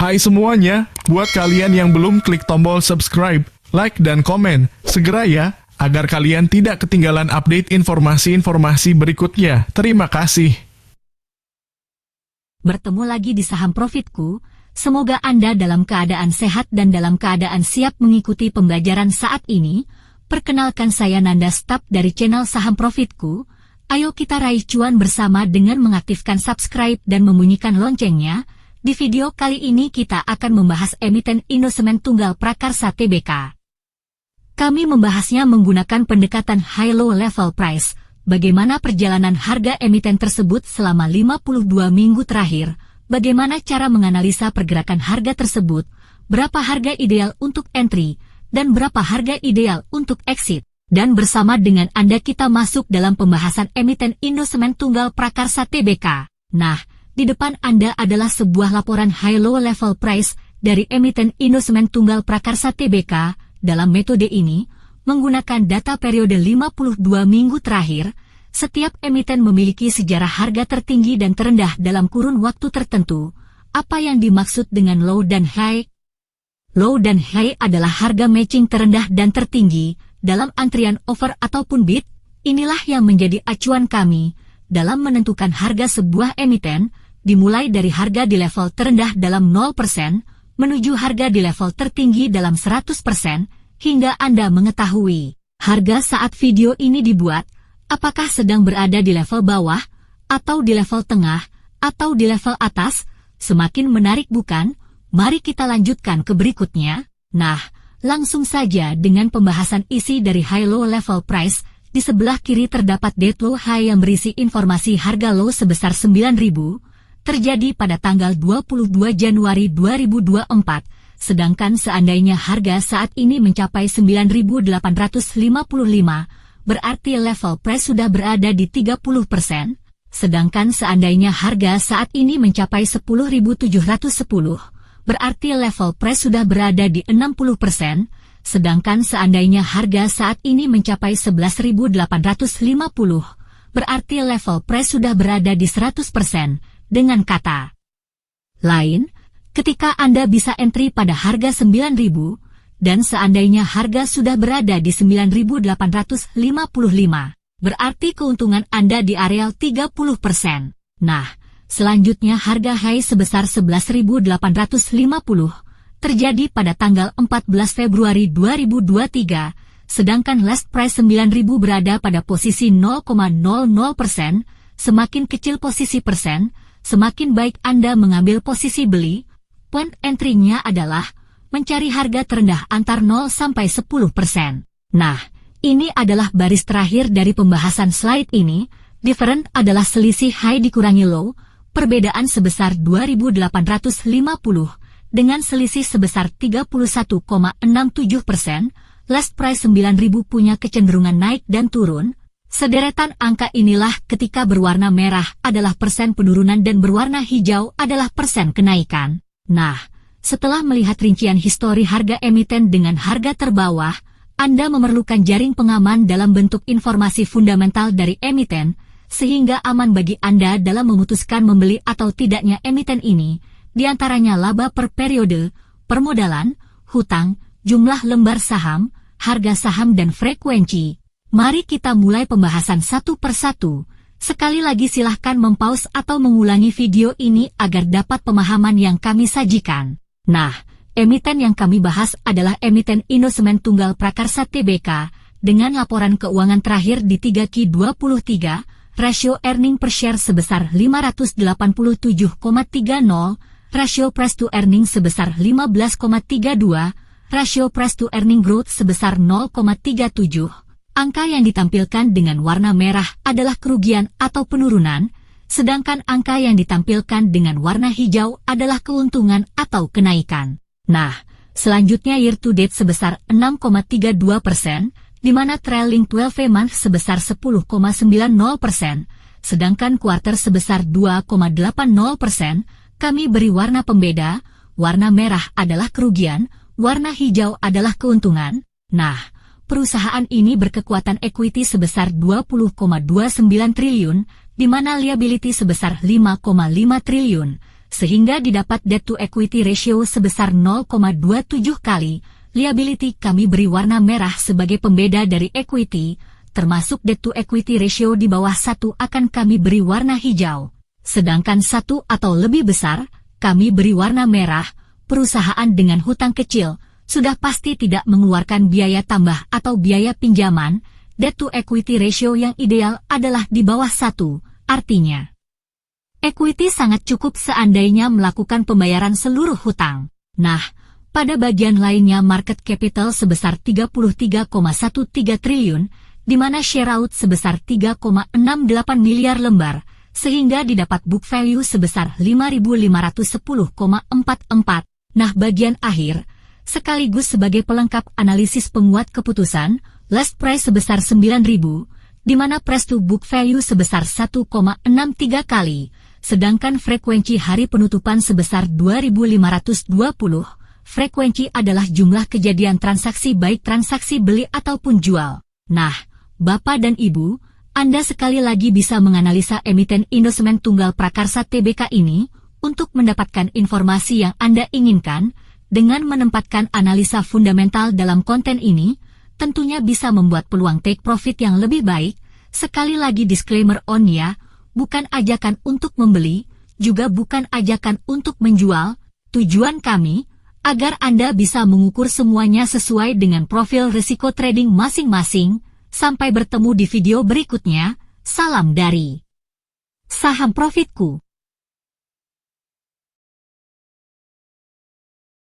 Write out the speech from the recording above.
Hai semuanya, buat kalian yang belum klik tombol subscribe, like dan komen, segera ya, agar kalian tidak ketinggalan update informasi-informasi berikutnya. Terima kasih. Bertemu lagi di Saham Profitku. Semoga Anda dalam keadaan sehat dan dalam keadaan siap mengikuti pembelajaran saat ini. Perkenalkan, saya Nanda Stap dari channel Saham Profitku. Ayo kita raih cuan bersama dengan mengaktifkan subscribe dan membunyikan loncengnya. Di video kali ini kita akan membahas emiten instrumen tunggal prakarsa TBK. Kami membahasnya menggunakan pendekatan high-low level price. Bagaimana perjalanan harga emiten tersebut selama 52 minggu terakhir, bagaimana cara menganalisa pergerakan harga tersebut, berapa harga ideal untuk entry, dan berapa harga ideal untuk exit. Dan bersama dengan Anda kita masuk dalam pembahasan emiten instrumen tunggal prakarsa TBK. Nah, di depan Anda adalah sebuah laporan high-low level price dari emiten instrumen tunggal prakarsa TBK. Dalam metode ini, menggunakan data periode 52 minggu terakhir, setiap emiten memiliki sejarah harga tertinggi dan terendah dalam kurun waktu tertentu. Apa yang dimaksud dengan low dan high? Low dan high adalah harga matching terendah dan tertinggi dalam antrian over ataupun bid. Inilah yang menjadi acuan kami dalam menentukan harga sebuah emiten, dimulai dari harga di level terendah dalam 0%, menuju harga di level tertinggi dalam 100%, hingga Anda mengetahui harga saat video ini dibuat, apakah sedang berada di level bawah, atau di level tengah, atau di level atas. Semakin menarik bukan? Mari kita lanjutkan ke berikutnya. Nah, langsung saja dengan pembahasan isi dari high-low level price. Di sebelah kiri terdapat date low high yang berisi informasi harga low sebesar 9.000, terjadi pada tanggal 22 Januari 2024, sedangkan seandainya harga saat ini mencapai 9.855, berarti level price sudah berada di 30%, sedangkan seandainya harga saat ini mencapai 10.710, berarti level price sudah berada di 60%, sedangkan seandainya harga saat ini mencapai 11.850, berarti level price sudah berada di 100%. Dengan kata lain, ketika Anda bisa entry pada harga 9.000, dan seandainya harga sudah berada di 9.855, berarti keuntungan Anda di areal 30%. Nah, selanjutnya harga high sebesar 11.850, terjadi pada tanggal 14 Februari 2023, sedangkan last price 9.000 berada pada posisi 0,00%, semakin kecil posisi persen, semakin baik Anda mengambil posisi beli. Point entry-nya adalah mencari harga terendah antar 0 sampai 10%. Nah, ini adalah baris terakhir dari pembahasan slide ini. Different adalah selisih high dikurangi low, perbedaan sebesar 2.850, dengan selisih sebesar 31,67%, last price 9.000 punya kecenderungan naik dan turun. Sederetan angka inilah ketika berwarna merah adalah persen penurunan dan berwarna hijau adalah persen kenaikan. Nah, setelah melihat rincian histori harga emiten dengan harga terbawah, Anda memerlukan jaring pengaman dalam bentuk informasi fundamental dari emiten, sehingga aman bagi Anda dalam memutuskan membeli atau tidaknya emiten ini, diantaranya laba per periode, permodalan, hutang, jumlah lembar saham, harga saham dan frekuensi. Mari kita mulai pembahasan satu persatu. Sekali lagi silahkan mempause atau mengulangi video ini agar dapat pemahaman yang kami sajikan. Nah, emiten yang kami bahas adalah emiten instrumen tunggal prakarsa TBK, dengan laporan keuangan terakhir di 3Q23, rasio earning per share sebesar 587,30, rasio price to earning sebesar 15,32, rasio price to earning growth sebesar 0,37. Angka yang ditampilkan dengan warna merah adalah kerugian atau penurunan, sedangkan angka yang ditampilkan dengan warna hijau adalah keuntungan atau kenaikan. Nah, selanjutnya year to date sebesar 6,32%, di mana trailing 12 month sebesar 10,90%, sedangkan quarter sebesar 2,80%. Kami beri warna pembeda, warna merah adalah kerugian, warna hijau adalah keuntungan. Nah, perusahaan ini berkekuatan equity sebesar 20,29 triliun, di mana liability sebesar 5,5 triliun, sehingga didapat debt to equity ratio sebesar 0,27 kali. Liability kami beri warna merah sebagai pembeda dari equity, termasuk debt to equity ratio di bawah 1 akan kami beri warna hijau. Sedangkan 1 atau lebih besar, kami beri warna merah. Perusahaan dengan hutang kecil sudah pasti tidak mengeluarkan biaya tambah atau biaya pinjaman. Debt to equity ratio yang ideal adalah di bawah 1, artinya equity sangat cukup seandainya melakukan pembayaran seluruh hutang. Nah, pada bagian lainnya market capital sebesar 33,13 triliun, di mana share out sebesar 3,68 miliar lembar, sehingga didapat book value sebesar 5.510,44. Nah, bagian akhir, sekaligus sebagai pelengkap analisis penguat keputusan, last price sebesar 9.000, di mana price to book value sebesar 1,63 kali, sedangkan frekuensi hari penutupan sebesar 2.520. Frekuensi adalah jumlah kejadian transaksi baik transaksi beli ataupun jual. Nah, Bapak dan Ibu, Anda sekali lagi bisa menganalisa emiten indosemen tunggal prakarsa TBK ini untuk mendapatkan informasi yang Anda inginkan. Dengan menempatkan analisa fundamental dalam konten ini, tentunya bisa membuat peluang take profit yang lebih baik. Sekali lagi disclaimer on ya, bukan ajakan untuk membeli, juga bukan ajakan untuk menjual. Tujuan kami, agar Anda bisa mengukur semuanya sesuai dengan profil risiko trading masing-masing. Sampai bertemu di video berikutnya. Salam dari Saham Profitku.